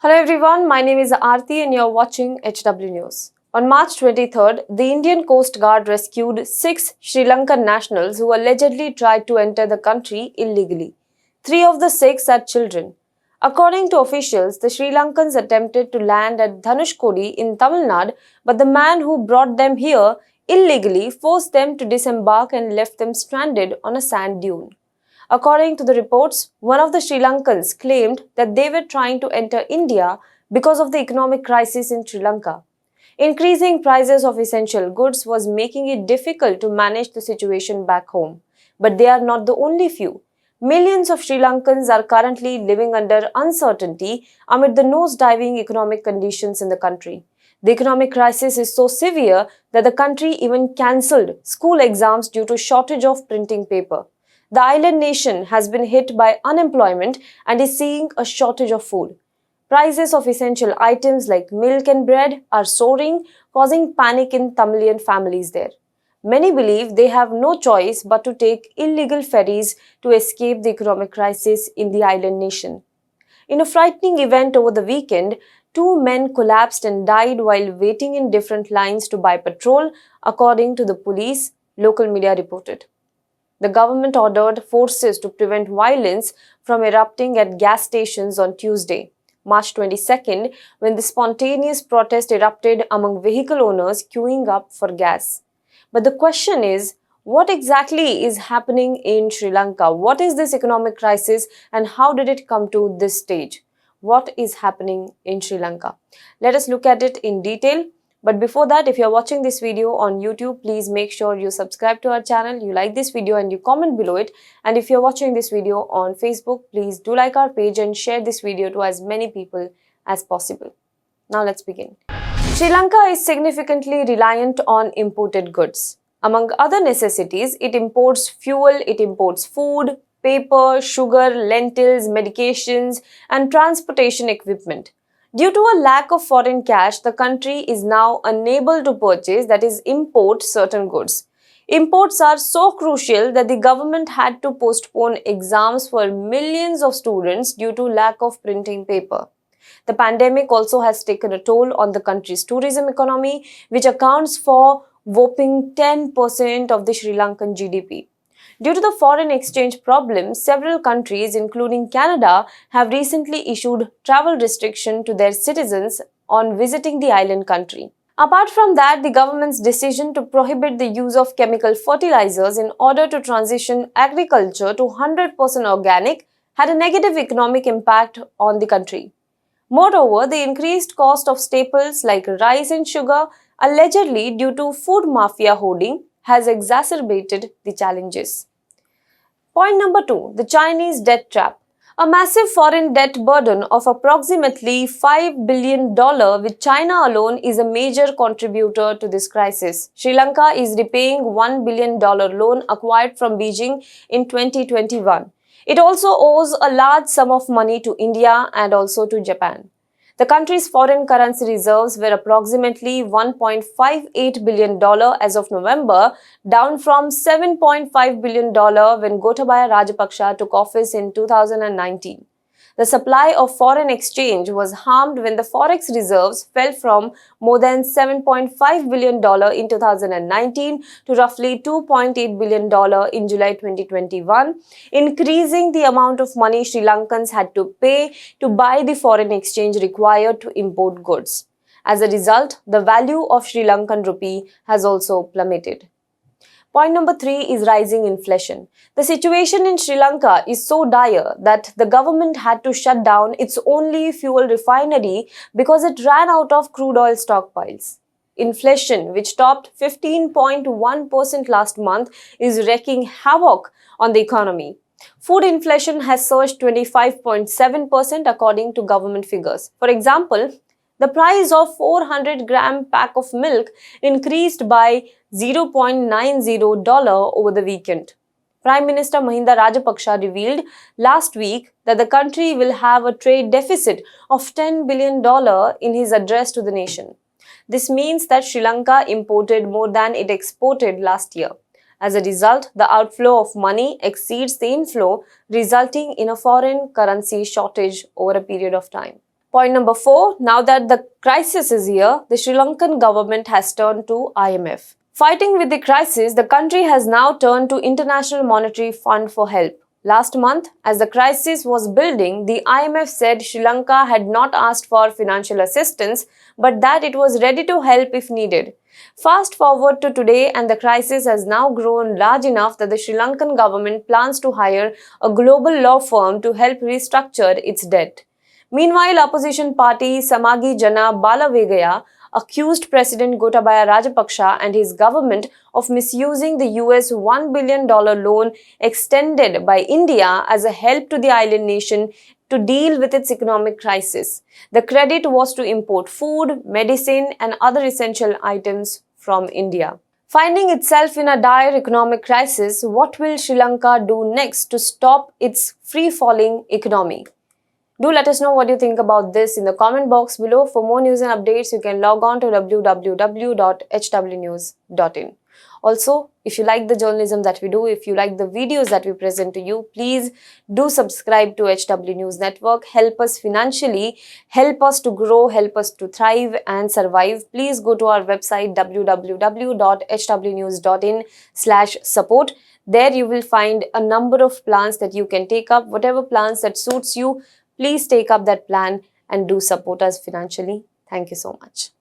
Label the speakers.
Speaker 1: Hello everyone, my name is Aarti and you're watching HW News. On March 23rd, the Indian Coast Guard rescued 6 Sri Lankan nationals who allegedly tried to enter the country illegally. 3 of the 6 are children. According to officials, the Sri Lankans attempted to land at Dhanushkodi in Tamil Nadu, but the man who brought them here illegally forced them to disembark and left them stranded on a sand dune. According to the reports, one of the Sri Lankans claimed that they were trying to enter India because of the economic crisis in Sri Lanka. Increasing prices of essential goods was making it difficult to manage the situation back home. But they are not the only few. Millions of Sri Lankans are currently living under uncertainty amid the nosediving economic conditions in the country. The economic crisis is so severe that the country even cancelled school exams due to shortage of printing paper. The island nation has been hit by unemployment and is seeing a shortage of food. Prices of essential items like milk and bread are soaring, causing panic in Tamilian families there. Many believe they have no choice but to take illegal ferries to escape the economic crisis in the island nation. In a frightening event over the weekend, 2 men collapsed and died while waiting in different lines to buy petrol, according to the police, local media reported. The government ordered forces to prevent violence from erupting at gas stations on Tuesday, March 22nd, when the spontaneous protest erupted among vehicle owners queuing up for gas. But the question is, what exactly is happening in Sri Lanka? What is this economic crisis and how did it come to this stage? What is happening in Sri Lanka? Let us look at it in detail. But before that, if you are watching this video on YouTube, please make sure you subscribe to our channel, you like this video and you comment below it. And if you're watching this video on Facebook, please do like our page and share this video to as many people as possible. Now let's begin. Sri Lanka is significantly reliant on imported goods. Among other necessities, it imports fuel, it imports food, paper, sugar, lentils, medications, and transportation equipment. Due to a lack of foreign cash, the country is now unable to purchase, that is, import certain goods. Imports are so crucial that the government had to postpone exams for millions of students due to lack of printing paper. The pandemic also has taken a toll on the country's tourism economy, which accounts for whopping 10% of the Sri Lankan GDP. Due to the foreign exchange problem, several countries, including Canada, have recently issued travel restriction to their citizens on visiting the island country. Apart from that, the government's decision to prohibit the use of chemical fertilizers in order to transition agriculture to 100% organic had a negative economic impact on the country. Moreover, the increased cost of staples like rice and sugar, allegedly due to food mafia hoarding, has exacerbated the challenges. Point number 2. The Chinese debt trap. A massive foreign debt burden of approximately $5 billion with China alone is a major contributor to this crisis. Sri Lanka is repaying $1 billion loan acquired from Beijing in 2021. It also owes a large sum of money to India and also to Japan. The country's foreign currency reserves were approximately $1.58 billion as of November, down from $7.5 billion when Gotabaya Rajapaksa took office in 2019. The supply of foreign exchange was harmed when the forex reserves fell from more than $7.5 billion in 2019 to roughly $2.8 billion in July 2021, increasing the amount of money Sri Lankans had to pay to buy the foreign exchange required to import goods. As a result, the value of Sri Lankan rupee has also plummeted. Point number 3 is rising inflation. The situation in Sri Lanka is so dire that the government had to shut down its only fuel refinery because it ran out of crude oil stockpiles. Inflation, which topped 15.1% last month, is wreaking havoc on the economy. Food inflation has surged 25.7% according to government figures. For example, the price of 400-gram pack of milk increased by $0.90 over the weekend. Prime Minister Mahinda Rajapaksa revealed last week that the country will have a trade deficit of $10 billion in his address to the nation. This means that Sri Lanka imported more than it exported last year. As a result, the outflow of money exceeds the inflow, resulting in a foreign currency shortage over a period of time. Point number 4, now that the crisis is here, the Sri Lankan government has turned to IMF. Fighting with the crisis, the country has now turned to International Monetary Fund for help. Last month, as the crisis was building, the IMF said Sri Lanka had not asked for financial assistance, but that it was ready to help if needed. Fast forward to today, and the crisis has now grown large enough that the Sri Lankan government plans to hire a global law firm to help restructure its debt. Meanwhile, opposition party Samagi Jana Balavegaya accused President Gotabaya Rajapaksa and his government of misusing the US $1 billion loan extended by India as a help to the island nation to deal with its economic crisis. The credit was to import food, medicine, and other essential items from India. Finding itself in a dire economic crisis, what will Sri Lanka do next to stop its free-falling economy? Do let us know what you think about this in the comment box below. For more news and updates, you can log on to www.hwnews.in. Also, if you like the journalism that we do, if you like the videos that we present to you, please do subscribe to HW News Network. Help us financially, help us to grow, help us to thrive and survive. Please go to our website www.hwnews.in/support. There you will find a number of plans that you can take up, whatever plans that suits you. Please take up that plan and do support us financially. Thank you so much.